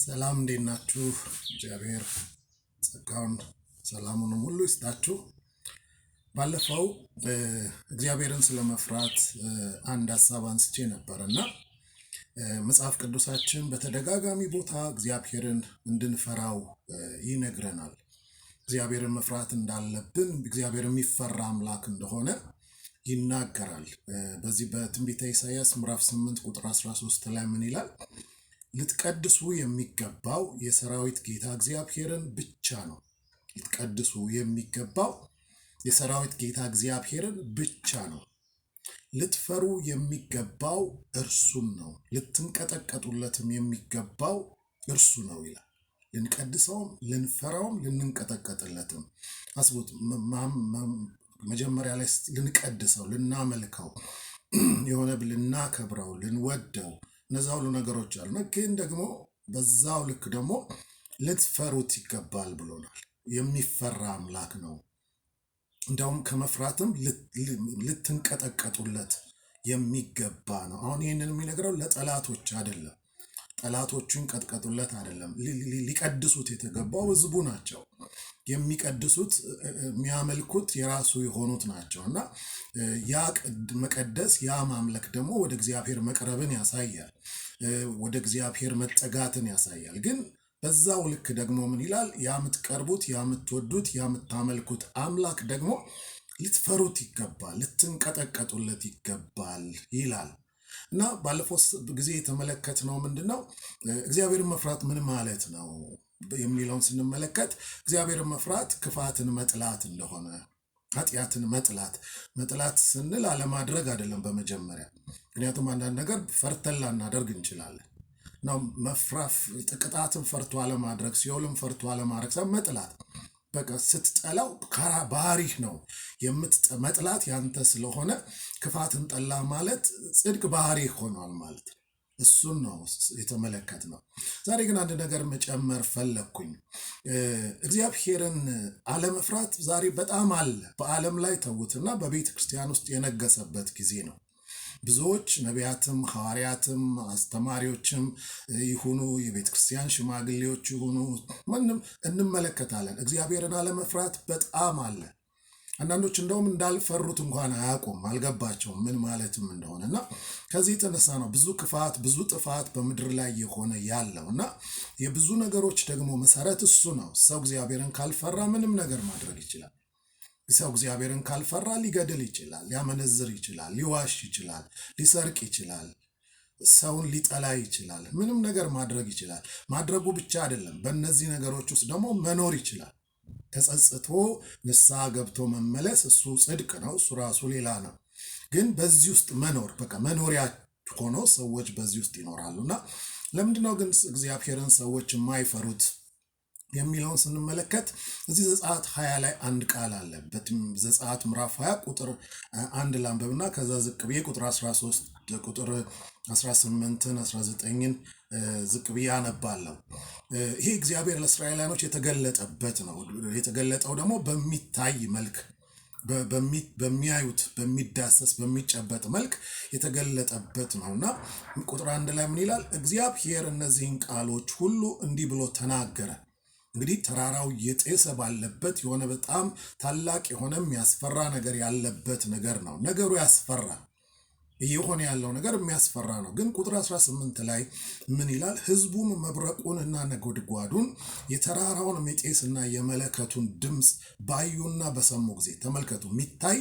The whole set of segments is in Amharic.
ሰላም እንዴት ናችሁ? እግዚአብሔር ጸጋውን ሰላሙን ሁሉ ይስጣችሁ። ባለፈው እግዚአብሔርን ስለመፍራት አንድ ሀሳብ አንስቼ ነበርና መጽሐፍ ቅዱሳችን በተደጋጋሚ ቦታ እግዚአብሔርን እንድንፈራው ይነግረናል። እግዚአብሔርን መፍራት እንዳለብን፣ እግዚአብሔር የሚፈራ አምላክ እንደሆነ ይናገራል። በዚህ በትንቢተ ኢሳይያስ ምዕራፍ 8 ቁጥር 13 ላይ ምን ይላል? ልትቀድሱ የሚገባው የሰራዊት ጌታ እግዚአብሔርን ብቻ ነው። ልትቀድሱ የሚገባው የሰራዊት ጌታ እግዚአብሔርን ብቻ ነው። ልትፈሩ የሚገባው እርሱን ነው። ልትንቀጠቀጡለትም የሚገባው እርሱ ነው ይላል። ልንቀድሰውም፣ ልንፈራውም፣ ልንንቀጠቀጥለትም። አስቡት፣ መጀመሪያ ላይ ልንቀድሰው፣ ልናመልከው፣ የሆነ ልናከብረው፣ ልንወደው፣ እነዛ ሁሉ ነገሮች አሉ። ግን ደግሞ በዛው ልክ ደግሞ ልትፈሩት ይገባል ብሎናል። የሚፈራ አምላክ ነው። እንደውም ከመፍራትም ልትንቀጠቀጡለት የሚገባ ነው። አሁን ይህንን የሚነግረው ለጠላቶች አይደለም። ጠላቶቹን ቀጥቀጡለት አይደለም። ሊቀድሱት የተገባው ህዝቡ ናቸው። የሚቀድሱት የሚያመልኩት የራሱ የሆኑት ናቸው እና ያ መቀደስ፣ ያ ማምለክ ደግሞ ወደ እግዚአብሔር መቅረብን ያሳያል። ወደ እግዚአብሔር መጠጋትን ያሳያል። ግን በዛው ልክ ደግሞ ምን ይላል? የምትቀርቡት፣ የምትወዱት፣ የምታመልኩት አምላክ ደግሞ ልትፈሩት ይገባል፣ ልትንቀጠቀጡለት ይገባል ይላል። እና ባለፈው ጊዜ የተመለከትነው ምንድን ነው? እግዚአብሔርን መፍራት ምን ማለት ነው የሚለውን ስንመለከት እግዚአብሔርን መፍራት ክፋትን መጥላት እንደሆነ፣ ኃጢአትን መጥላት ስንል አለማድረግ አይደለም በመጀመሪያ። ምክንያቱም አንዳንድ ነገር ፈርተን ላናደርግ እንችላለን። ነው መፍራፍ፣ ቅጣትን ፈርቶ አለማድረግ፣ ሲኦልን ፈርቶ አለማድረግ መጥላት። በቃ ስትጠላው ባህሪህ ነው። መጥላት ያንተ ስለሆነ ክፋትን ጠላ ማለት ጽድቅ ባህሪህ ሆኗል ማለት ነው። እሱን ነው የተመለከትነው። ዛሬ ግን አንድ ነገር መጨመር ፈለግኩኝ። እግዚአብሔርን አለመፍራት ዛሬ በጣም አለ በዓለም ላይ። ተዉትና በቤተ ክርስቲያን ውስጥ የነገሰበት ጊዜ ነው። ብዙዎች ነቢያትም፣ ሐዋርያትም፣ አስተማሪዎችም ይሁኑ የቤተ ክርስቲያን ሽማግሌዎች ይሁኑ ማንም እንመለከታለን። እግዚአብሔርን አለመፍራት በጣም አለ። አንዳንዶች እንደውም እንዳልፈሩት እንኳን አያውቁም፣ አልገባቸውም ምን ማለትም እንደሆነ እና ከዚህ የተነሳ ነው ብዙ ክፋት፣ ብዙ ጥፋት በምድር ላይ የሆነ ያለው እና የብዙ ነገሮች ደግሞ መሰረት እሱ ነው። ሰው እግዚአብሔርን ካልፈራ ምንም ነገር ማድረግ ይችላል። ሰው እግዚአብሔርን ካልፈራ ሊገድል ይችላል፣ ሊያመነዝር ይችላል፣ ሊዋሽ ይችላል፣ ሊሰርቅ ይችላል፣ ሰውን ሊጠላ ይችላል፣ ምንም ነገር ማድረግ ይችላል። ማድረጉ ብቻ አይደለም፣ በእነዚህ ነገሮች ውስጥ ደግሞ መኖር ይችላል። ተጸጽቶ ንስሐ ገብቶ መመለስ እሱ ጽድቅ ነው፣ እሱ ራሱ ሌላ ነው። ግን በዚህ ውስጥ መኖር በቃ መኖሪያ ሆኖ ሰዎች በዚህ ውስጥ ይኖራሉ። እና ለምንድነው ግን እግዚአብሔርን ሰዎች የማይፈሩት የሚለውን ስንመለከት እዚህ ዘጸአት 20 ላይ አንድ ቃል አለ። ዘጸአት ምዕራፍ 20 ቁጥር 1 ላንብብና ከዛ ዝቅ ብዬ ቁጥር 13 ቁጥር 18ን 19ን ዝቅ ብዬ አነባለሁ። ይሄ እግዚአብሔር ለእስራኤላኖች የተገለጠበት ነው። የተገለጠው ደግሞ በሚታይ መልክ፣ በሚያዩት፣ በሚዳሰስ፣ በሚጨበጥ መልክ የተገለጠበት ነውና ቁጥር 1 ላይ ምን ይላል? እግዚአብሔር እነዚህን ቃሎች ሁሉ እንዲህ ብሎ ተናገረ። እንግዲህ ተራራው የጤሰ ባለበት የሆነ በጣም ታላቅ የሆነ የሚያስፈራ ነገር ያለበት ነገር ነው። ነገሩ ያስፈራ፣ እየሆነ ያለው ነገር የሚያስፈራ ነው። ግን ቁጥር 18 ላይ ምን ይላል? ሕዝቡም መብረቁንና ነጎድጓዱን የተራራውን የጤስና የመለከቱን ድምፅ ባዩና በሰሙ ጊዜ፣ ተመልከቱ፣ የሚታይ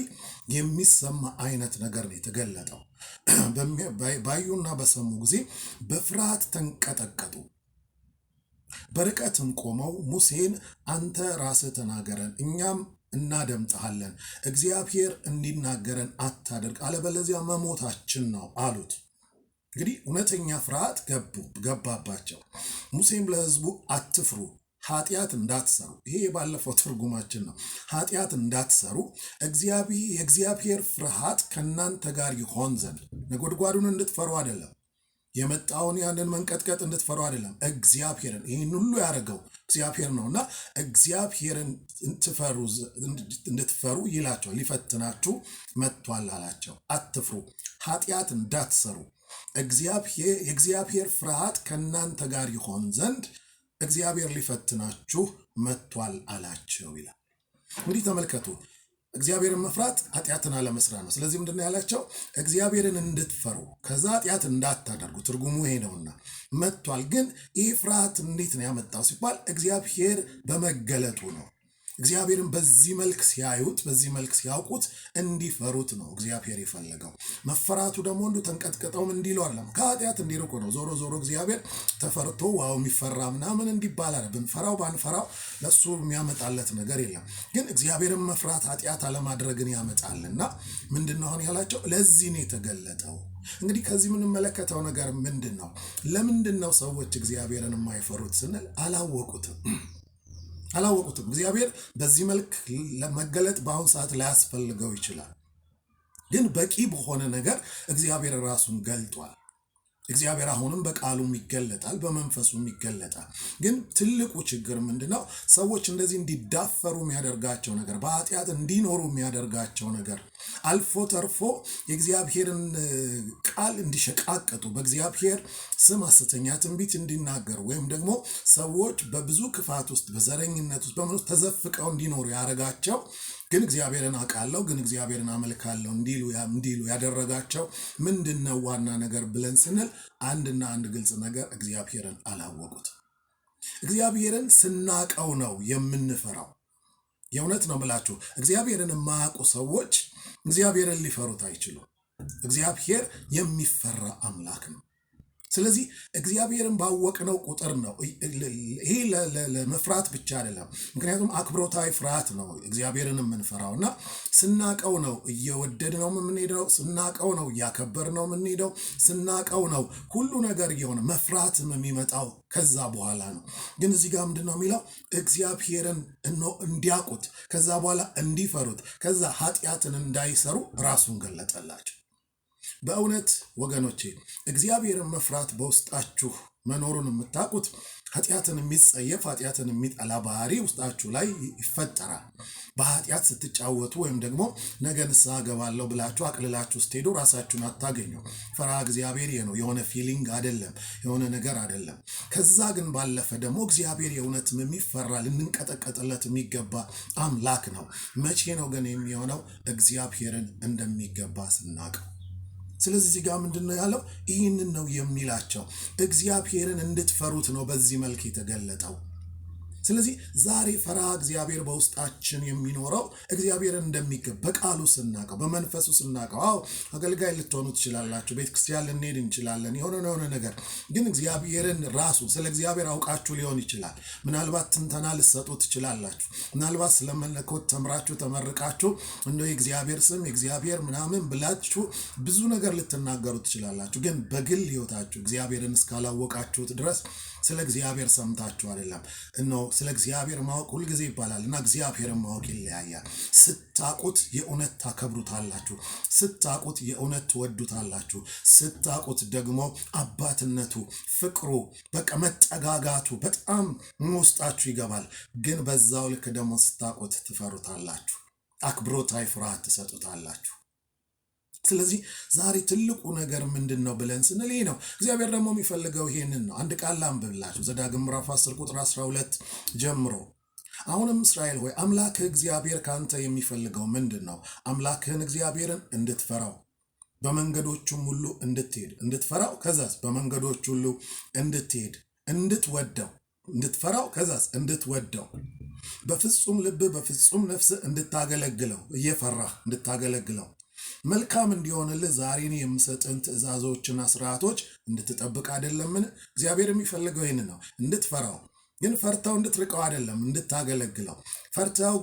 የሚሰማ አይነት ነገር ነው የተገለጠው። ባዩና በሰሙ ጊዜ በፍርሃት ተንቀጠቀጡ። በርቀትም ቆመው ሙሴን አንተ ራስህ ተናገረን፣ እኛም እናደምጥሃለን። እግዚአብሔር እንዲናገረን አታደርግ፣ አለበለዚያ መሞታችን ነው አሉት። እንግዲህ እውነተኛ ፍርሃት ገባባቸው። ሙሴም ለሕዝቡ አትፍሩ፣ ኃጢአት እንዳትሰሩ፣ ይሄ የባለፈው ትርጉማችን ነው። ኃጢአት እንዳትሰሩ የእግዚአብሔር ፍርሃት ከእናንተ ጋር ይሆን ዘንድ፣ ነጎድጓዱን እንድትፈሩ አይደለም፣ የመጣውን ያንን መንቀጥቀጥ እንድትፈሩ አይደለም፣ እግዚአብሔርን። ይህን ሁሉ ያደረገው እግዚአብሔር ነውና እግዚአብሔርን እንድትፈሩ ይላቸዋል። ሊፈትናችሁ መጥቷል አላቸው። አትፍሩ፣ ኃጢአት እንዳትሰሩ፣ የእግዚአብሔር ፍርሃት ከእናንተ ጋር ይሆን ዘንድ እግዚአብሔር ሊፈትናችሁ መጥቷል አላቸው ይላል። እንግዲህ ተመልከቱ፣ እግዚአብሔርን መፍራት ኃጢአትን አለመስራት ነው። ስለዚህ ምንድነው ያላቸው? እግዚአብሔርን እንድትፈሩ ከዛ ኃጢአት እንዳታደርጉ፣ ትርጉሙ ይሄ ነውና መጥቷል። ግን ይህ ፍርሃት እንዴት ነው ያመጣው ሲባል እግዚአብሔር በመገለጡ ነው። እግዚአብሔርን በዚህ መልክ ሲያዩት፣ በዚህ መልክ ሲያውቁት እንዲፈሩት ነው እግዚአብሔር የፈለገው። መፈራቱ ደግሞ እንዱ ተንቀጥቀጠውም እንዲሉ አይደለም፣ ከኃጢአት እንዲርቁ ነው። ዞሮ ዞሮ እግዚአብሔር ተፈርቶ ዋው የሚፈራ ምናምን እንዲባል አለ። ብንፈራው ባንፈራው ለሱ የሚያመጣለት ነገር የለም። ግን እግዚአብሔርን መፍራት ኃጢአት አለማድረግን ያመጣልና ምንድነው አሁን ያላቸው? ለዚህ ነው የተገለጠው። እንግዲህ ከዚህ የምንመለከተው ነገር ምንድነው? ለምንድነው ሰዎች እግዚአብሔርን የማይፈሩት ስንል አላወቁትም። እግዚአብሔር በዚህ መልክ ለመገለጥ በአሁን ሰዓት ላያስፈልገው ይችላል። ግን በቂ በሆነ ነገር እግዚአብሔር ራሱን ገልጧል። እግዚአብሔር አሁንም በቃሉም ይገለጣል፣ በመንፈሱም ይገለጣል። ግን ትልቁ ችግር ምንድነው? ሰዎች እንደዚህ እንዲዳፈሩ የሚያደርጋቸው ነገር፣ በኃጢአት እንዲኖሩ የሚያደርጋቸው ነገር፣ አልፎ ተርፎ የእግዚአብሔርን ቃል እንዲሸቃቅጡ፣ በእግዚአብሔር ስም ሐሰተኛ ትንቢት እንዲናገሩ፣ ወይም ደግሞ ሰዎች በብዙ ክፋት ውስጥ፣ በዘረኝነት ውስጥ፣ በምን ውስጥ ተዘፍቀው እንዲኖሩ ያደረጋቸው፣ ግን እግዚአብሔርን አውቃለሁ፣ ግን እግዚአብሔርን አመልካለሁ እንዲሉ ያደረጋቸው ምንድነው ዋና ነገር ብለን ስንል አንድና አንድ ግልጽ ነገር፣ እግዚአብሔርን አላወቁት። እግዚአብሔርን ስናቀው ነው የምንፈራው። የእውነት ነው ብላችሁ እግዚአብሔርን የማያውቁ ሰዎች እግዚአብሔርን ሊፈሩት አይችሉም። እግዚአብሔር የሚፈራ አምላክ ነው። ስለዚህ እግዚአብሔርን ባወቅነው ቁጥር ነው ይሄ ለመፍራት ብቻ አይደለም። ምክንያቱም አክብሮታዊ ፍርሃት ነው እግዚአብሔርን የምንፈራውና ስናቀው ነው እየወደድነው የምንሄደው፣ ስናቀው ነው እያከበርነው የምንሄደው፣ ስናቀው ነው ሁሉ ነገር እየሆነ መፍራትም የሚመጣው ከዛ በኋላ ነው። ግን እዚህ ጋር ምንድነው የሚለው? እግዚአብሔርን እንዲያውቁት፣ ከዛ በኋላ እንዲፈሩት፣ ከዛ ኃጢአትን እንዳይሰሩ ራሱን ገለጠላቸው። በእውነት ወገኖቼ እግዚአብሔርን መፍራት በውስጣችሁ መኖሩን የምታውቁት ኃጢአትን የሚጸየፍ ኃጢአትን የሚጠላ ባህሪ ውስጣችሁ ላይ ይፈጠራል። በኃጢአት ስትጫወቱ ወይም ደግሞ ነገ ንስሐ ገባለሁ ብላችሁ አቅልላችሁ ስትሄዱ ራሳችሁን አታገኙ። ፈሪሃ እግዚአብሔር ነው፣ የሆነ ፊሊንግ አይደለም፣ የሆነ ነገር አይደለም። ከዛ ግን ባለፈ ደግሞ እግዚአብሔር የእውነትም የሚፈራ ልንንቀጠቀጥለት የሚገባ አምላክ ነው። መቼ ነው ግን የሚሆነው? እግዚአብሔርን እንደሚገባ ስናውቀው። ስለዚህ እዚህ ጋር ምንድነው ያለው? ይህንን ነው የሚላቸው፣ እግዚአብሔርን እንድትፈሩት ነው በዚህ መልክ የተገለጠው። ስለዚህ ዛሬ ፈሪሃ እግዚአብሔር በውስጣችን የሚኖረው እግዚአብሔርን እንደሚገባ በቃሉ ስናቀው፣ በመንፈሱ ስናቀው። አዎ አገልጋይ ልትሆኑ ትችላላችሁ፣ ቤተክርስቲያን ልንሄድ እንችላለን፣ የሆነ ነገር ግን እግዚአብሔርን ራሱ ስለ እግዚአብሔር አውቃችሁ ሊሆን ይችላል። ምናልባት ትንተና ልትሰጡ ትችላላችሁ። ምናልባት ስለ መለኮት ተምራችሁ ተመርቃችሁ እንደው የእግዚአብሔር ስም የእግዚአብሔር ምናምን ብላችሁ ብዙ ነገር ልትናገሩ ትችላላችሁ። ግን በግል ህይወታችሁ እግዚአብሔርን እስካላወቃችሁት ድረስ ስለ እግዚአብሔር ሰምታችሁ አይደለም። ስለ እግዚአብሔር ማወቅ ሁልጊዜ ይባላል እና እግዚአብሔርን ማወቅ ይለያያል። ስታቁት የእውነት ታከብሩታላችሁ፣ ስታቁት የእውነት ትወዱታላችሁ፣ ስታቁት ደግሞ አባትነቱ፣ ፍቅሩ፣ በቃ መጠጋጋቱ በጣም ውስጣችሁ ይገባል። ግን በዛው ልክ ደግሞ ስታቁት ትፈሩታላችሁ፣ አክብሮታዊ ፍርሃት ትሰጡታላችሁ። ስለዚህ ዛሬ ትልቁ ነገር ምንድነው ብለን ስንል ይሄ ነው። እግዚአብሔር ደግሞ የሚፈልገው ይሄንን ነው። አንድ ቃል ላንብብላችሁ። ዘዳግም ምዕራፍ 10 ቁጥር 12 ጀምሮ፣ አሁንም እስራኤል ሆይ አምላክህ እግዚአብሔር ካንተ የሚፈልገው ምንድነው? አምላክህን እግዚአብሔርን እንድትፈራው፣ በመንገዶቹም ሁሉ እንድትፈራው፣ ከዛስ በመንገዶቹ ሁሉ እንድትሄድ፣ እንድትወደው፣ እንድትፈራው፣ ከዛስ እንድትወደው፣ በፍጹም ልብ በፍጹም ነፍስ እንድታገለግለው፣ እየፈራህ እንድታገለግለው፣ መልካም እንዲሆንልህ ዛሬ የምሰጥህን ትእዛዞችና ስርዓቶች እንድትጠብቅ አይደለምን? እግዚአብሔር የሚፈልገው ይህን ነው፣ እንድትፈራው። ግን ፈርታው እንድትርቀው አይደለም፣ እንድታገለግለው፣ ፈርታው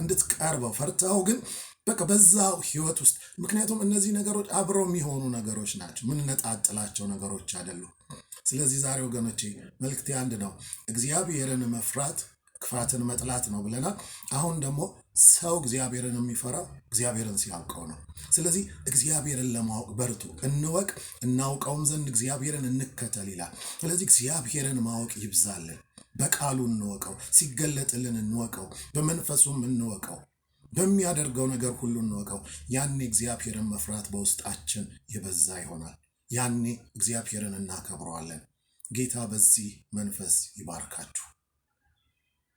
እንድትቀርበው፣ ፈርታው ግን በቃ በዛው ህይወት ውስጥ። ምክንያቱም እነዚህ ነገሮች አብረው የሚሆኑ ነገሮች ናቸው፣ ምንነጣጥላቸው ነገሮች አይደሉም። ስለዚህ ዛሬ ወገኖቼ መልእክቴ አንድ ነው፣ እግዚአብሔርን መፍራት ክፋትን መጥላት ነው ብለናል። አሁን ደግሞ ሰው እግዚአብሔርን የሚፈራው እግዚአብሔርን ሲያውቀው ነው። ስለዚህ እግዚአብሔርን ለማወቅ በርቱ፣ እንወቅ፣ እናውቀውም ዘንድ እግዚአብሔርን እንከተል ይላል። ስለዚህ እግዚአብሔርን ማወቅ ይብዛልን፣ በቃሉ እንወቀው፣ ሲገለጥልን እንወቀው፣ በመንፈሱም እንወቀው፣ በሚያደርገው ነገር ሁሉ እንወቀው። ያን እግዚአብሔርን መፍራት በውስጣችን የበዛ ይሆናል። ያኔ እግዚአብሔርን እናከብረዋለን። ጌታ በዚህ መንፈስ ይባርካችሁ።